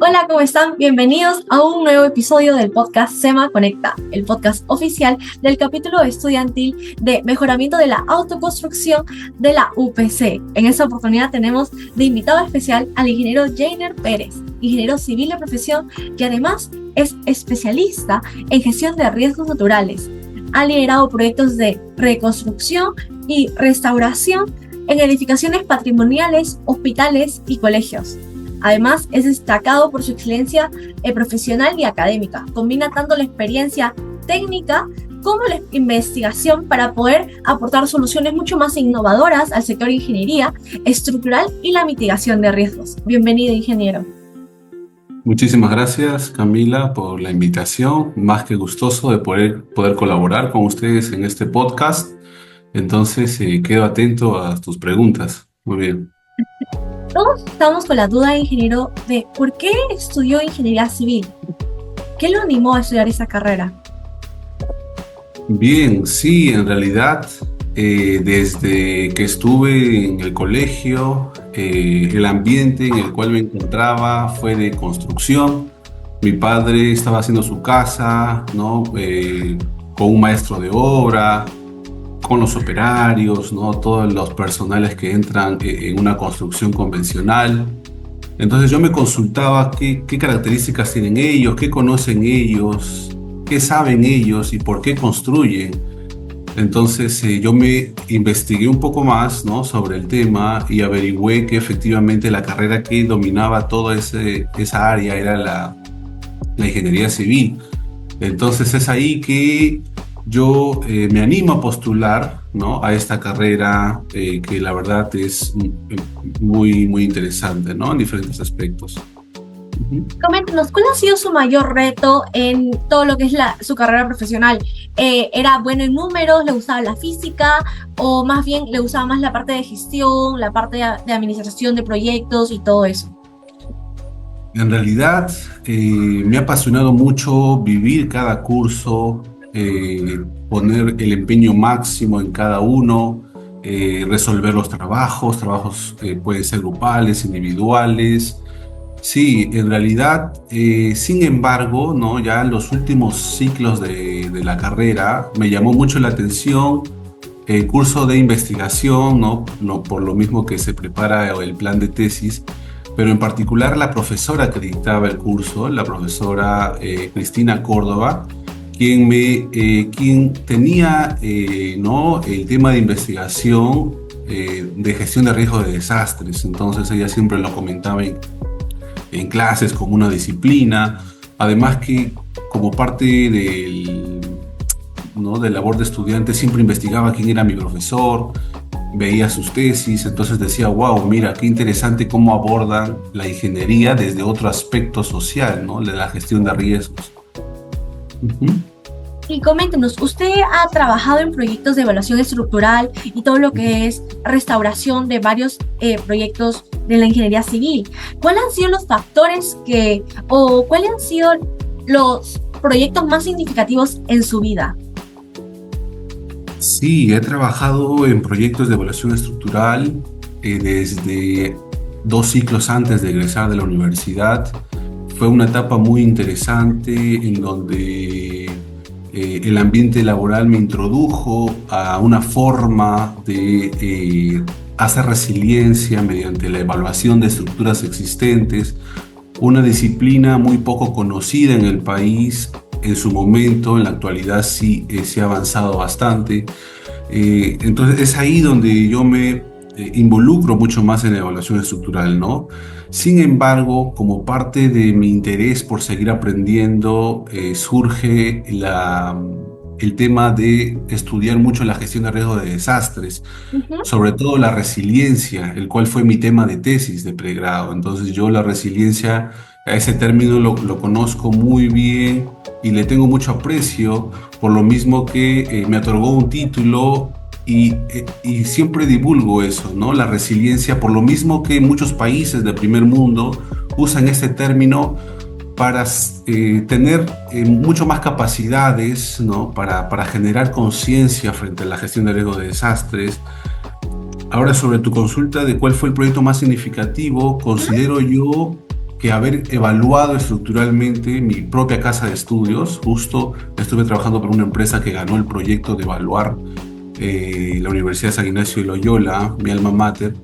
Hola, ¿cómo están? Bienvenidos a un nuevo episodio del podcast SEMA Conecta, el podcast oficial del capítulo estudiantil de mejoramiento de la autoconstrucción de la UPC. En esta oportunidad tenemos de invitado especial al ingeniero Jainer Pérez, ingeniero civil de profesión que además es especialista en gestión de riesgos naturales. Ha liderado proyectos de reconstrucción y restauración en edificaciones patrimoniales, hospitales y colegios. Además, es destacado por su excelencia profesional y académica. Combina tanto la experiencia técnica como la investigación para poder aportar soluciones mucho más innovadoras al sector de ingeniería estructural y la mitigación de riesgos. Bienvenido, ingeniero. Muchísimas gracias, Camila, por la invitación. Más que gustoso de poder colaborar con ustedes en este podcast. Entonces, quedo atento a tus preguntas. Muy bien. Todos estamos con la duda, ingeniero, de por qué estudió ingeniería civil. ¿Qué lo animó a estudiar esa carrera? Bien, sí, en realidad, desde que estuve en el colegio, el ambiente en el cual me encontraba fue de construcción. Mi padre estaba haciendo su casa, ¿no? Con un maestro de obra, con los operarios, ¿no? Todos los personales que entran en una construcción convencional. Entonces yo me consultaba qué características tienen ellos, qué conocen ellos, qué saben ellos y por qué construyen. Entonces yo me investigué un poco más, ¿no? Sobre el tema y averigüé que efectivamente la carrera que dominaba toda esa área era la ingeniería civil. Entonces es ahí que yo me animo a postular, ¿no? A esta carrera que la verdad es muy, muy interesante, ¿no? En diferentes aspectos. Coméntenos, ¿cuál ha sido su mayor reto en todo lo que es su carrera profesional? ¿Era bueno en números, le gustaba la física o más bien le gustaba más la parte de gestión, la parte de administración de proyectos y todo eso? En realidad me ha apasionado mucho vivir cada curso, poner el empeño máximo en cada uno, resolver los trabajos pueden ser grupales, individuales. Sí, en realidad, sin embargo, ¿no? Ya en los últimos ciclos de la carrera me llamó mucho la atención el curso de investigación, ¿no? No, por lo mismo que se prepara el plan de tesis, pero en particular la profesora que dictaba el curso, la profesora Cristina Córdoba, quien tenía ¿no? el tema de investigación de gestión de riesgos de desastres. Entonces ella siempre lo comentaba en clases como una disciplina, además que como parte ¿no? de labor de estudiante siempre investigaba quién era mi profesor, veía sus tesis, entonces decía, wow, mira, qué interesante cómo abordan la ingeniería desde otro aspecto social, ¿no? De la gestión de riesgos. Y coméntenos, usted ha trabajado en proyectos de evaluación estructural y todo lo que es restauración de varios proyectos de la ingeniería civil. ¿Cuáles han sido los factores o cuáles han sido los proyectos más significativos en su vida? Sí, he trabajado en proyectos de evaluación estructural desde 2 ciclos antes de egresar de la universidad. Fue una etapa muy interesante en donde el ambiente laboral me introdujo a una forma de hacer resiliencia mediante la evaluación de estructuras existentes, una disciplina muy poco conocida en el país. En su momento, en la actualidad sí se ha avanzado bastante. Entonces es ahí donde yo me involucro mucho más en la evaluación estructural, ¿no? Sin embargo, como parte de mi interés por seguir aprendiendo, surge el tema de estudiar mucho la gestión de riesgo de desastres, sobre todo la resiliencia, el cual fue mi tema de tesis de pregrado. Entonces yo la resiliencia, a ese término lo conozco muy bien y le tengo mucho aprecio, por lo mismo que me otorgó un título y siempre divulgo eso, ¿no? La resiliencia, por lo mismo que muchos países del primer mundo usan este término para tener mucho más capacidades, ¿no? Para generar conciencia frente a la gestión de riesgo de desastres. Ahora, sobre tu consulta de cuál fue el proyecto más significativo, considero yo que haber evaluado estructuralmente mi propia casa de estudios. Justo estuve trabajando para una empresa que ganó el proyecto de evaluar la Universidad de San Ignacio de Loyola, mi alma mater.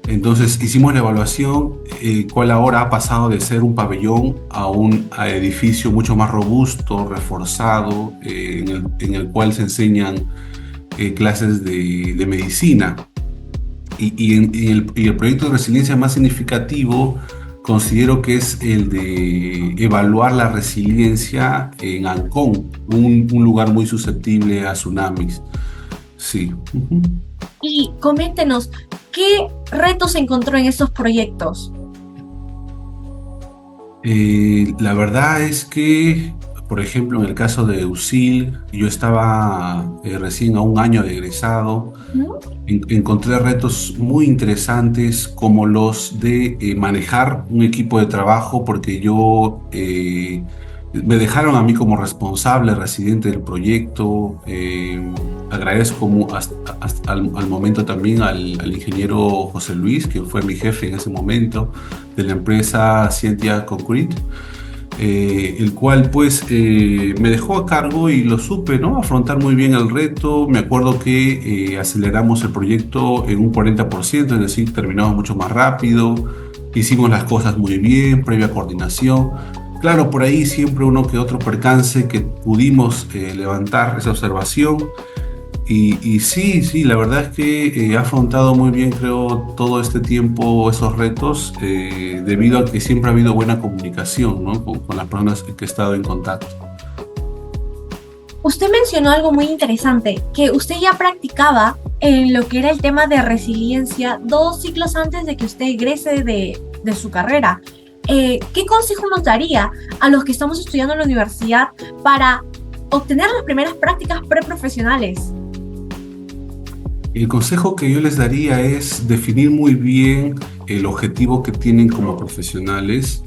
Entonces hicimos la evaluación, cual ahora ha pasado de ser un pabellón a un edificio mucho más robusto, reforzado, en el cual se enseñan clases de medicina. Y el proyecto de resiliencia más significativo considero que es el de evaluar la resiliencia en Ancón, un lugar muy susceptible a tsunamis. Sí. Uh-huh. Y coméntenos, ¿qué retos encontró en estos proyectos? La verdad es que, por ejemplo, en el caso de USIL, yo estaba recién a un año de egresado. Encontré retos muy interesantes como los de manejar un equipo de trabajo, porque me dejaron a mí como responsable residente del proyecto. Agradezco al momento también al ingeniero José Luis, que fue mi jefe en ese momento, de la empresa Scientia Concrete, el cual pues me dejó a cargo y lo supe, ¿no?, afrontar muy bien el reto. Me acuerdo que aceleramos el proyecto en un 40%, es decir, terminamos mucho más rápido, hicimos las cosas muy bien, previa coordinación. Claro, por ahí siempre uno que otro percance que pudimos levantar esa observación. Y sí, la verdad es que he afrontado muy bien, creo, todo este tiempo esos retos, debido a que siempre ha habido buena comunicación, ¿no?, con las personas que he estado en contacto. Usted mencionó algo muy interesante, que usted ya practicaba en lo que era el tema de resiliencia 2 ciclos antes de que usted egrese de su carrera. ¿Qué consejo nos daría a los que estamos estudiando en la universidad para obtener las primeras prácticas preprofesionales? El consejo que yo les daría es definir muy bien el objetivo que tienen como profesionales,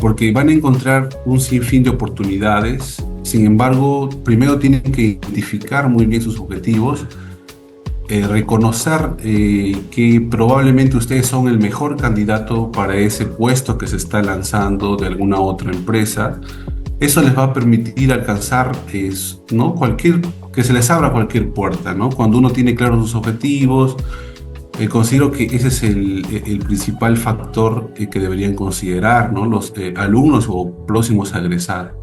porque van a encontrar un sinfín de oportunidades. Sin embargo, primero tienen que identificar muy bien sus objetivos, reconocer que probablemente ustedes son el mejor candidato para ese puesto que se está lanzando de alguna otra empresa. Eso les va a permitir alcanzar, ¿no?, que se les abra cualquier puerta, ¿no? Cuando uno tiene claros sus objetivos, considero que ese es el principal factor que deberían considerar, ¿no?, los alumnos o próximos a egresar.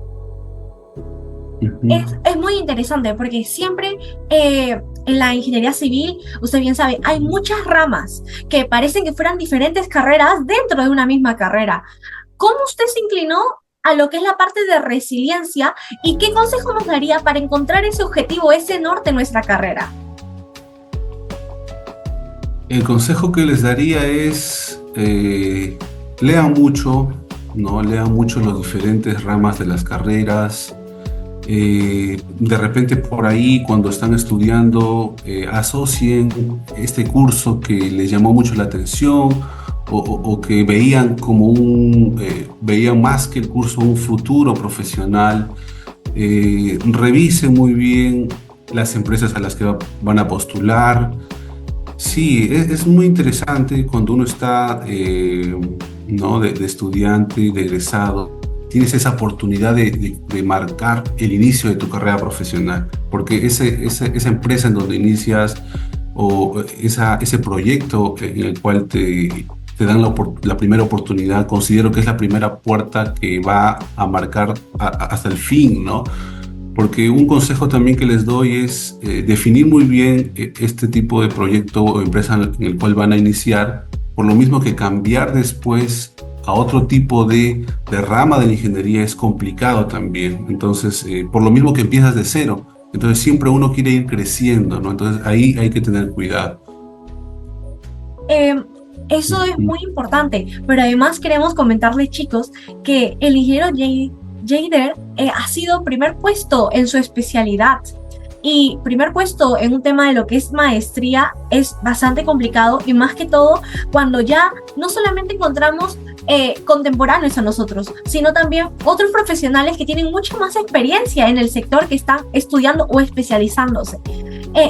Es muy interesante porque siempre en la ingeniería civil, usted bien sabe, hay muchas ramas que parecen que fueran diferentes carreras dentro de una misma carrera. ¿Cómo usted se inclinó a lo que es la parte de resiliencia y qué consejo nos daría para encontrar ese objetivo, ese norte en nuestra carrera? El consejo que les daría es lean mucho, ¿no? Lean mucho las diferentes ramas de las carreras. De repente por ahí, cuando están estudiando, asocien este curso que les llamó mucho la atención, o que veían como veían más que el curso un futuro profesional. Revisen muy bien las empresas a las que van a postular. Sí, es muy interesante cuando uno está ¿no?, de estudiante, de egresado. Tienes esa oportunidad de marcar el inicio de tu carrera profesional, porque esa empresa en donde inicias, o ese proyecto en el cual te dan la primera oportunidad, considero que es la primera puerta que va a marcar hasta el fin, ¿no? Porque un consejo también que les doy es definir muy bien este tipo de proyecto o empresa en el cual van a iniciar, por lo mismo que cambiar después a otro tipo de rama de la ingeniería es complicado también. Entonces, por lo mismo que empiezas de cero, entonces siempre uno quiere ir creciendo, ¿no? Entonces ahí hay que tener cuidado. Eso es muy importante, pero además queremos comentarles, chicos, que el ingeniero Jader ha sido primer puesto en su especialidad, y primer puesto en un tema de lo que es maestría es bastante complicado, y más que todo cuando ya no solamente encontramos contemporáneos a nosotros, sino también otros profesionales que tienen mucha más experiencia en el sector que están estudiando o especializándose.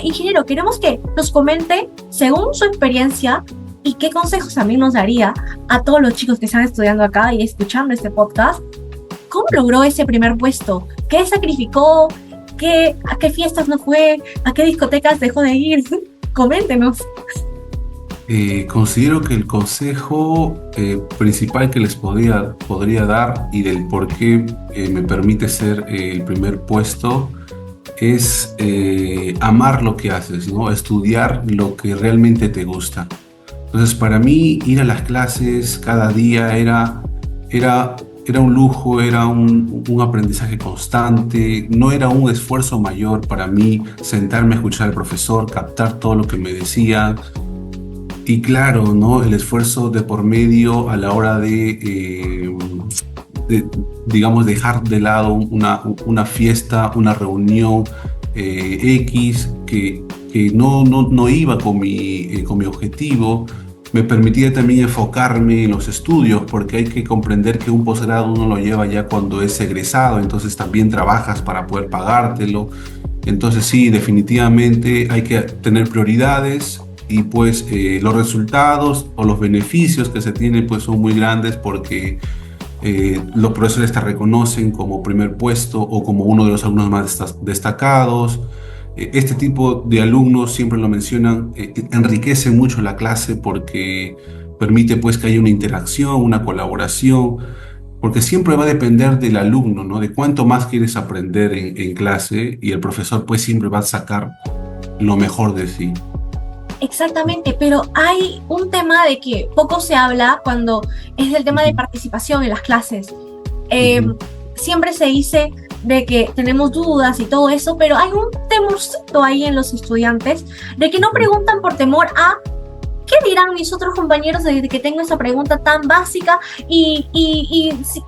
Ingeniero, queremos que nos comente, según su experiencia, ¿Y qué consejos también nos daría a todos los chicos que están estudiando acá y escuchando este podcast? ¿Cómo logró ese primer puesto? ¿Qué sacrificó? ¿A qué fiestas no fue? ¿A qué discotecas dejó de ir? Coméntenos. Considero que el consejo principal que les podría dar y del por qué me permite ser el primer puesto es amar lo que haces, ¿no? Estudiar lo que realmente te gusta. Entonces, para mí, ir a las clases cada día era un lujo, era un aprendizaje constante, no era un esfuerzo mayor para mí sentarme a escuchar al profesor, captar todo lo que me decía. Y claro, ¿no? El esfuerzo de por medio a la hora digamos, dejar de lado una fiesta, una reunión X que no iba con mi objetivo. Me permitía también enfocarme en los estudios, porque hay que comprender que un posgrado uno lo lleva ya cuando es egresado, entonces también trabajas para poder pagártelo. Entonces sí, definitivamente hay que tener prioridades y pues los resultados o los beneficios que se tienen pues son muy grandes porque los profesores te reconocen como primer puesto o como uno de los alumnos más destacados. Este tipo de alumnos, siempre lo mencionan, enriquece mucho la clase porque permite pues que haya una interacción, una colaboración, porque siempre va a depender del alumno, ¿no? De cuánto más quieres aprender en clase y el profesor pues siempre va a sacar lo mejor de sí. Exactamente, pero hay un tema de que poco se habla cuando es el tema de participación en las clases. Ujú. Siempre se dice de que tenemos dudas y todo eso, pero hay un temorcito ahí en los estudiantes de que no preguntan por temor a qué dirán mis otros compañeros de que tengo esa pregunta tan básica y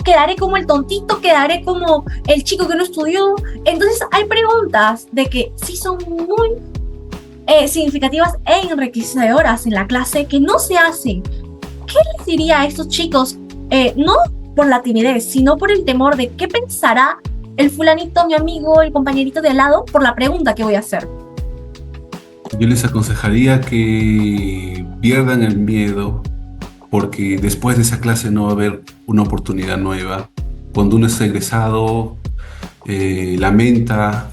quedaré como el tontito, quedaré como el chico que no estudió. Entonces hay preguntas de que sí son muy significativas e enriquecedoras en la clase que no se hacen. ¿Qué les diría a estos chicos? No por la timidez, sino por el temor de qué pensará el fulanito, mi amigo, el compañerito de al lado, por la pregunta que voy a hacer. Yo les aconsejaría que pierdan el miedo porque después de esa clase no va a haber una oportunidad nueva. Cuando uno es egresado, lamenta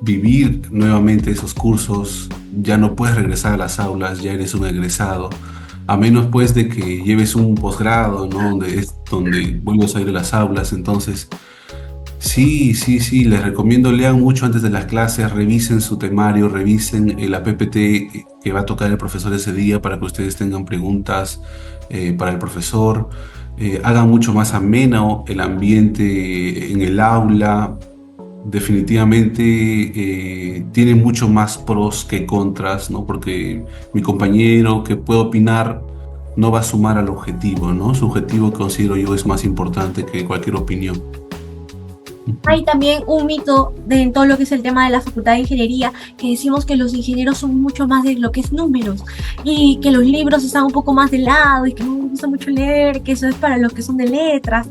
vivir nuevamente esos cursos, ya no puedes regresar a las aulas, ya eres un egresado, a menos pues de que lleves un posgrado, ¿no? Donde vuelves a ir a las aulas. Entonces, sí, sí, sí, les recomiendo lean mucho antes de las clases, revisen su temario, revisen la PPT que va a tocar el profesor ese día para que ustedes tengan preguntas para el profesor. Hagan mucho más ameno el ambiente en el aula. Definitivamente tiene mucho más pros que contras, ¿no? Porque mi compañero que puede opinar no va a sumar al objetivo, ¿no? Su objetivo, considero yo, es más importante que cualquier opinión. Hay también un mito en todo lo que es el tema de la facultad de ingeniería, que decimos que los ingenieros son mucho más de lo que es números y que los libros están un poco más de lado y que no me gusta mucho leer, que eso es para los que son de letras.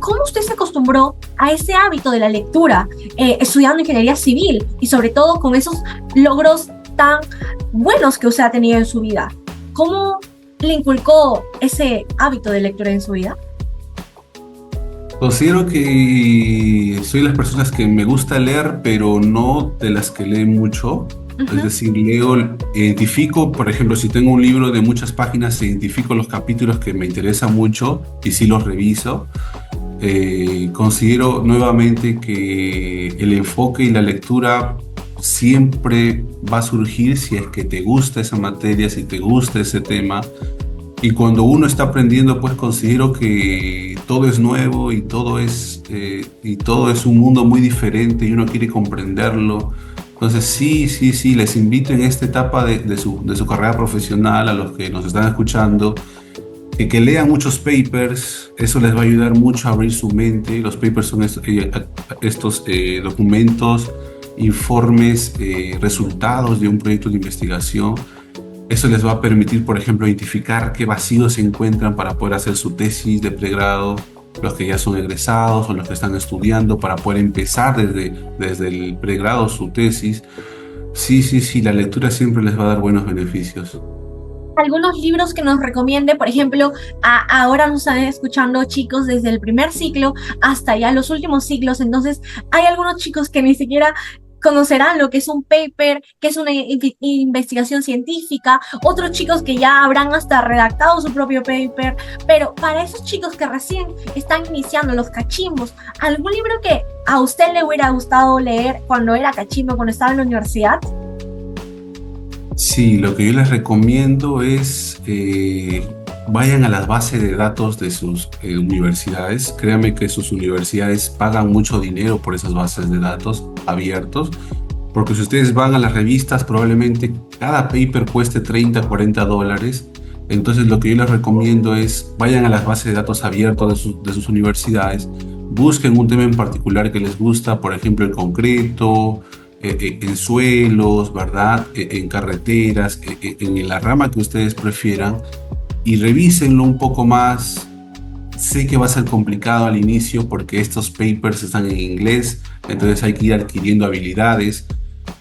¿Cómo usted se acostumbró a ese hábito de la lectura estudiando ingeniería civil y sobre todo con esos logros tan buenos que usted ha tenido en su vida? ¿Cómo le inculcó ese hábito de lectura en su vida? Considero que soy de las personas que me gusta leer, pero no de las que leen mucho. Es Uh-huh. decir, identifico, por ejemplo, si tengo un libro de muchas páginas, identifico los capítulos que me interesan mucho y sí los reviso. Considero nuevamente que el enfoque y la lectura siempre va a surgir si es que te gusta esa materia, si te gusta ese tema. Y cuando uno está aprendiendo, pues considero que todo es nuevo y todo es un mundo muy diferente y uno quiere comprenderlo. Entonces sí, sí, sí, les invito en esta etapa de su carrera profesional, a los que nos están escuchando, que lean muchos papers. Eso les va a ayudar mucho a abrir su mente. Los papers son estos documentos, informes, resultados de un proyecto de investigación. Eso les va a permitir, por ejemplo, identificar qué vacíos se encuentran para poder hacer su tesis de pregrado, los que ya son egresados o los que están estudiando, para poder empezar desde el pregrado su tesis. Sí, sí, sí, la lectura siempre les va a dar buenos beneficios. algunos libros que nos recomiende, por ejemplo, ahora nos están escuchando chicos desde el primer ciclo hasta ya los últimos ciclos, entonces hay algunos chicos que ni siquiera conocerán lo que es un paper, que es una investigación científica, otros chicos que ya habrán hasta redactado su propio paper, pero para esos chicos que recién están iniciando los cachimbos, ¿algún libro que a usted le hubiera gustado leer cuando era cachimbo, cuando estaba en la universidad? Sí, lo que yo les recomiendo es vayan a las bases de datos de sus universidades. Créanme que sus universidades pagan mucho dinero por esas bases de datos abiertos, porque si ustedes van a las revistas, probablemente cada paper cueste 30, $40. Entonces, lo que yo les recomiendo es vayan a las bases de datos abiertos de sus universidades, busquen un tema en particular que les gusta, por ejemplo, el concreto, en suelos, ¿verdad? En carreteras, en la rama que ustedes prefieran, y revísenlo un poco más. Sé que va a ser complicado al inicio porque estos papers están en inglés, entonces hay que ir adquiriendo habilidades,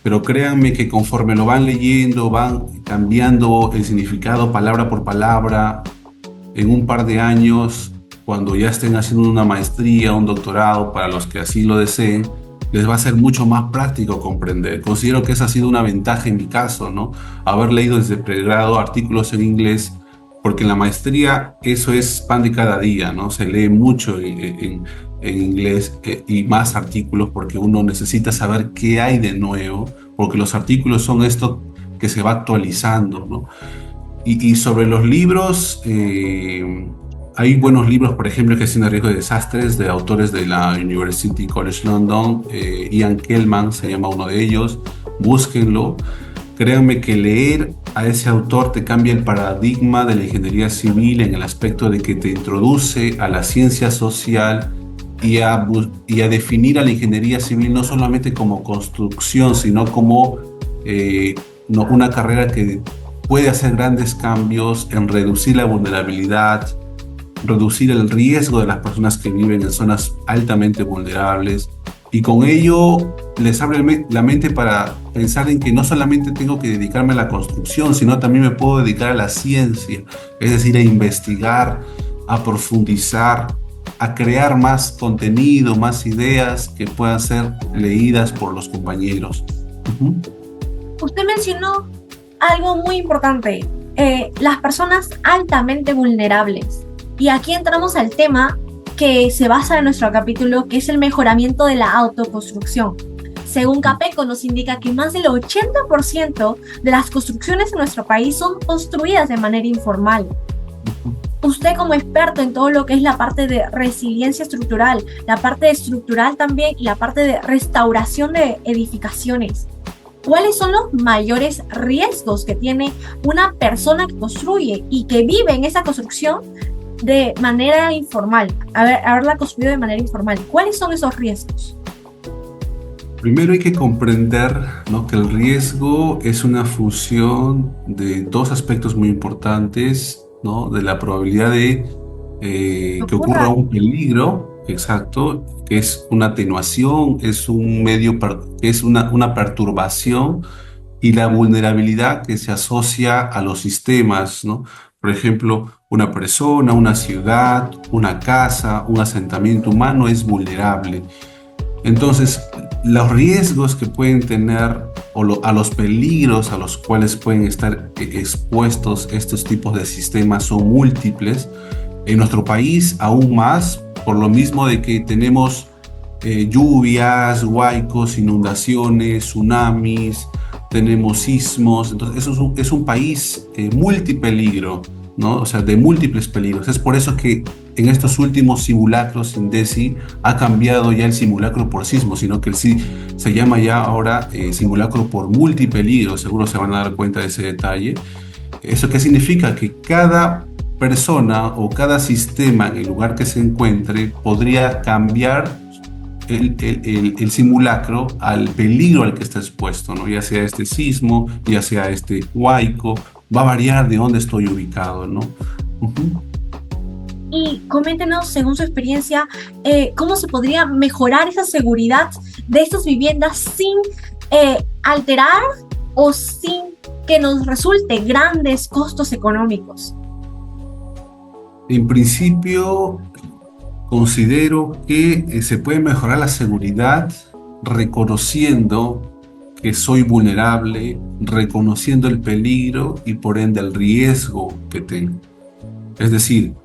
pero créanme que conforme lo van leyendo, van cambiando el significado palabra por palabra. En un par de años, cuando ya estén haciendo una maestría, un doctorado, para los que así lo deseen, les va a ser mucho más práctico comprender. Considero que esa ha sido una ventaja en mi caso, ¿no? Haber leído desde pregrado artículos en inglés, porque en la maestría eso es pan de cada día, ¿no? Se lee mucho en inglés y más artículos porque uno necesita saber qué hay de nuevo, porque los artículos son esto que se va actualizando, ¿no? Y sobre los libros, hay buenos libros, por ejemplo, Gestión de Riesgo de Desastres, de autores de la University College London. Ian Kellman se llama uno de ellos, búsquenlo. Créanme que leer a ese autor te cambia el paradigma de la ingeniería civil en el aspecto de que te introduce a la ciencia social y a definir a la ingeniería civil no solamente como construcción, sino como una carrera que puede hacer grandes cambios en reducir la vulnerabilidad, reducir el riesgo de las personas que viven en zonas altamente vulnerables, y con ello les abre la mente para pensar en que no solamente tengo que dedicarme a la construcción, sino también me puedo dedicar a la ciencia, es decir, a investigar, a profundizar, a crear más contenido, más ideas que puedan ser leídas por los compañeros. Usted mencionó algo muy importante, las personas altamente vulnerables. Y aquí entramos al tema que se basa en nuestro capítulo, que es el mejoramiento de la autoconstrucción. Según Capeco, nos indica que más del 80% de las construcciones en nuestro país son construidas de manera informal. Usted, como experto en todo lo que es la parte de resiliencia estructural, la parte estructural también y la parte de restauración de edificaciones, ¿cuáles son los mayores riesgos que tiene una persona que construye y que vive en esa construcción de manera informal, haberla construido de manera informal? ¿Cuáles son esos riesgos? Primero hay que comprender, ¿no?, que el riesgo es una función de dos aspectos muy importantes, ¿no? De la probabilidad de que ocurra un peligro, exacto, que es una atenuación, es un medio, es una perturbación, y la vulnerabilidad que se asocia a los sistemas, ¿no? Por ejemplo, una persona, una ciudad, una casa, un asentamiento humano es vulnerable. Entonces, los riesgos que pueden tener a los peligros a los cuales pueden estar expuestos estos tipos de sistemas son múltiples. En nuestro país aún más, por lo mismo de que tenemos lluvias, huaicos, inundaciones, tsunamis, tenemos sismos. Entonces eso es un país multipeligro, ¿no? O sea, de múltiples peligros. Es por eso que en estos últimos simulacros INDECI ha cambiado ya el simulacro por sismo, sino que se llama ya ahora simulacro por multipeligro. Seguro se van a dar cuenta de ese detalle. ¿Eso qué significa? Que cada persona o cada sistema en el lugar que se encuentre podría cambiar el simulacro al peligro al que está expuesto, ¿no? Ya sea este sismo, ya sea este huaico, va a variar de dónde estoy ubicado, ¿no? Y coméntenos, según su experiencia, cómo se podría mejorar esa seguridad de estas viviendas sin alterar o sin que nos resulte grandes costos económicos? En principio, considero que se puede mejorar la seguridad reconociendo que soy vulnerable, reconociendo el peligro y por ende el riesgo que tengo. Es decir,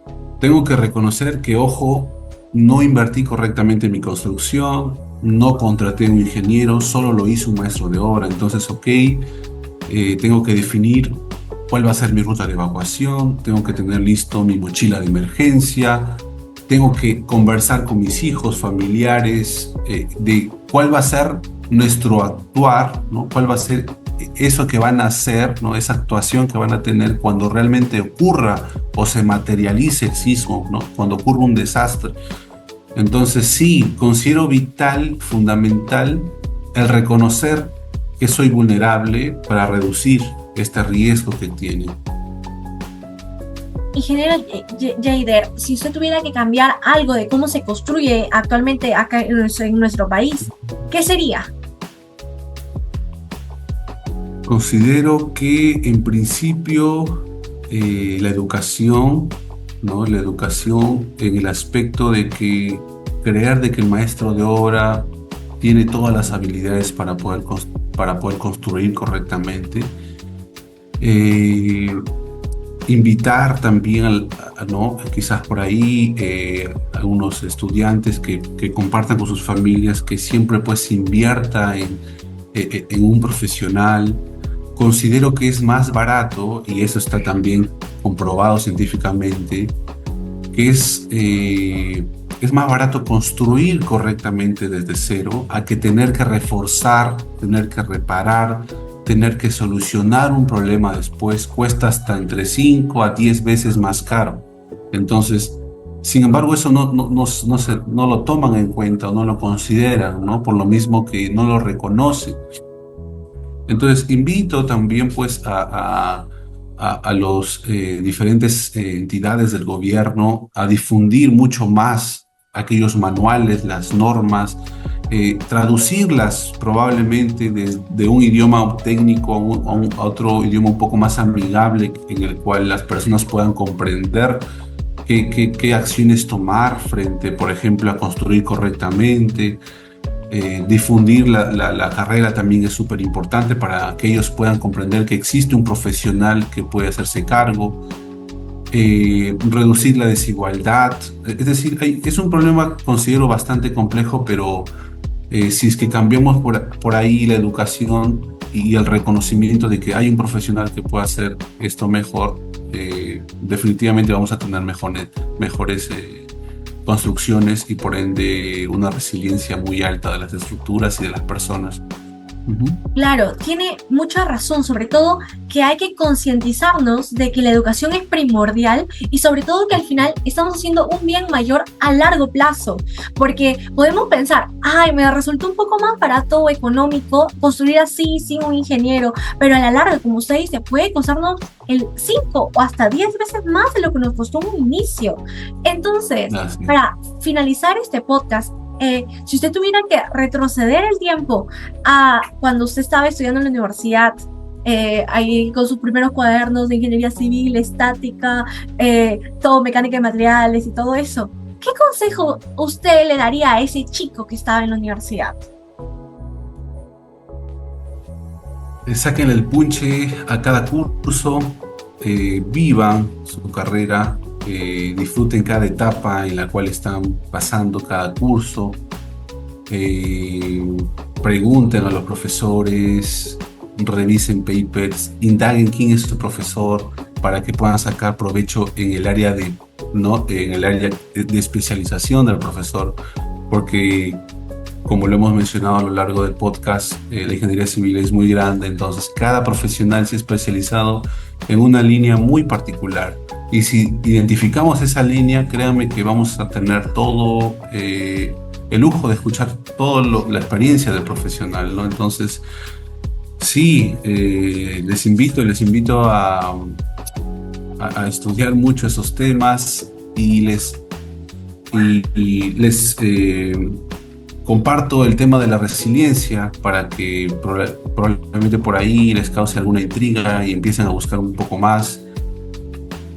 tengo que reconocer que, ojo, no invertí correctamente en mi construcción, no contraté a un ingeniero, solo lo hizo un maestro de obra. Entonces, tengo que definir cuál va a ser mi ruta de evacuación, tengo que tener listo mi mochila de emergencia, tengo que conversar con mis hijos, familiares, de cuál va a ser nuestro actuar, ¿no? Cuál va a ser eso que van a hacer, ¿no? Esa actuación que van a tener cuando realmente ocurra o se materialice el sismo, ¿no? Cuando ocurra un desastre. Entonces sí, considero vital, fundamental, el reconocer que soy vulnerable para reducir este riesgo que tiene. Ingeniero Yaider, si usted tuviera que cambiar algo de cómo se construye actualmente acá en nuestro país, ¿qué sería? Considero que en principio la educación, ¿no? La educación en el aspecto de que creer de que el maestro de obra tiene todas las habilidades para poder construir correctamente. Invitar también, ¿no? Quizás por ahí algunos estudiantes que compartan con sus familias que siempre pues invierta en un profesional. Considero que es más barato, y eso está también comprobado científicamente, que es más barato construir correctamente desde cero a que tener que reforzar, tener que reparar, tener que solucionar un problema después. Cuesta hasta entre 5 a 10 veces más caro. Entonces, sin embargo, eso no lo toman en cuenta o no lo consideran, ¿no? Por lo mismo que no lo reconocen. Entonces, invito también pues a los diferentes entidades del gobierno a difundir mucho más aquellos manuales, las normas, traducirlas probablemente de un idioma técnico a otro idioma un poco más amigable, en el cual las personas puedan comprender qué acciones tomar frente, por ejemplo, a construir correctamente. Difundir la carrera también es súper importante para que ellos puedan comprender que existe un profesional que puede hacerse cargo. Reducir la desigualdad, es decir, es un problema, considero, bastante complejo, pero si es que cambiamos por ahí la educación y el reconocimiento de que hay un profesional que pueda hacer esto mejor, definitivamente vamos a tener mejores construcciones y por ende una resiliencia muy alta de las estructuras y de las personas. Claro, tiene mucha razón, sobre todo que hay que concientizarnos de que la educación es primordial y sobre todo que al final estamos haciendo un bien mayor a largo plazo, porque podemos pensar, ay, me resultó un poco más barato o económico construir así sin un ingeniero, pero a la larga, como usted dice, puede costarnos el 5 o hasta 10 veces más de lo que nos costó un inicio. Entonces, para finalizar este podcast, si usted tuviera que retroceder el tiempo a cuando usted estaba estudiando en la universidad, ahí con sus primeros cuadernos de ingeniería civil, estática, todo mecánica de materiales y todo eso, ¿qué consejo usted le daría a ese chico que estaba en la universidad? Saquen el punche a cada curso, vivan su carrera, disfruten cada etapa en la cual están pasando cada curso, pregunten a los profesores, revisen papers, indaguen quién es su profesor para que puedan sacar provecho en el área de especialización del profesor, porque como lo hemos mencionado a lo largo del podcast, la ingeniería civil es muy grande, entonces cada profesional se ha especializado en una línea muy particular. Y si identificamos esa línea, créanme que vamos a tener todo el lujo de escuchar toda la experiencia del profesional, ¿no? Entonces, sí, les invito a estudiar mucho esos temas y les Comparto el tema de la resiliencia para que probablemente por ahí les cause alguna intriga y empiecen a buscar un poco más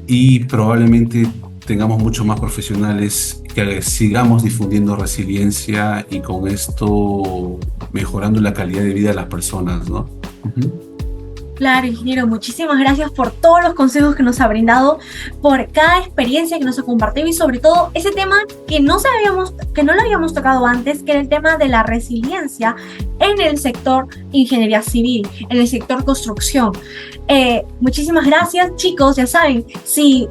y probablemente tengamos mucho más profesionales que sigamos difundiendo resiliencia y con esto mejorando la calidad de vida de las personas, ¿no? Ujú. Claro, ingeniero, muchísimas gracias por todos los consejos que nos ha brindado, por cada experiencia que nos ha compartido y sobre todo ese tema que no lo habíamos tocado antes, que era el tema de la resiliencia en el sector ingeniería civil, en el sector construcción. Muchísimas gracias, chicos, ya saben, si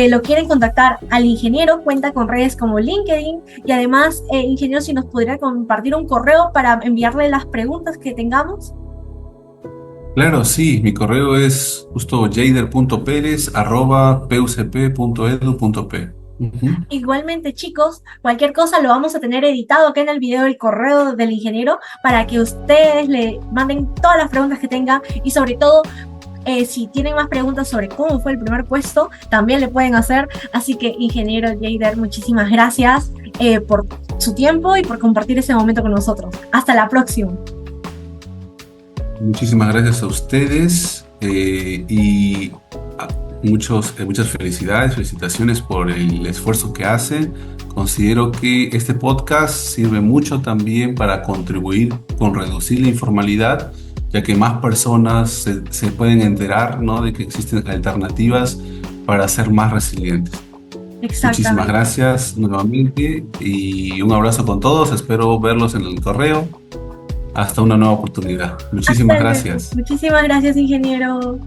lo quieren contactar al ingeniero, cuenta con redes como LinkedIn y además, ingeniero, si nos pudiera compartir un correo para enviarle las preguntas que tengamos. Claro, sí, mi correo es justo jader.perez@pucp.edu.p. Ujú. Igualmente, chicos, cualquier cosa lo vamos a tener editado acá en el video del correo del ingeniero para que ustedes le manden todas las preguntas que tengan y sobre todo, si tienen más preguntas sobre cómo fue el primer puesto, también le pueden hacer. Así que, ingeniero Jader, muchísimas gracias por su tiempo y por compartir ese momento con nosotros. Hasta la próxima. Muchísimas gracias a ustedes y muchas felicitaciones por el esfuerzo que hacen. Considero que este podcast sirve mucho también para contribuir con reducir la informalidad, ya que más personas se pueden enterar, ¿no?, de que existen alternativas para ser más resilientes. Muchísimas Exactamente. gracias nuevamente y un abrazo con todos. Espero verlos en el correo. Hasta una nueva oportunidad. Hasta Muchísimas luego. gracias. Muchísimas gracias, ingeniero.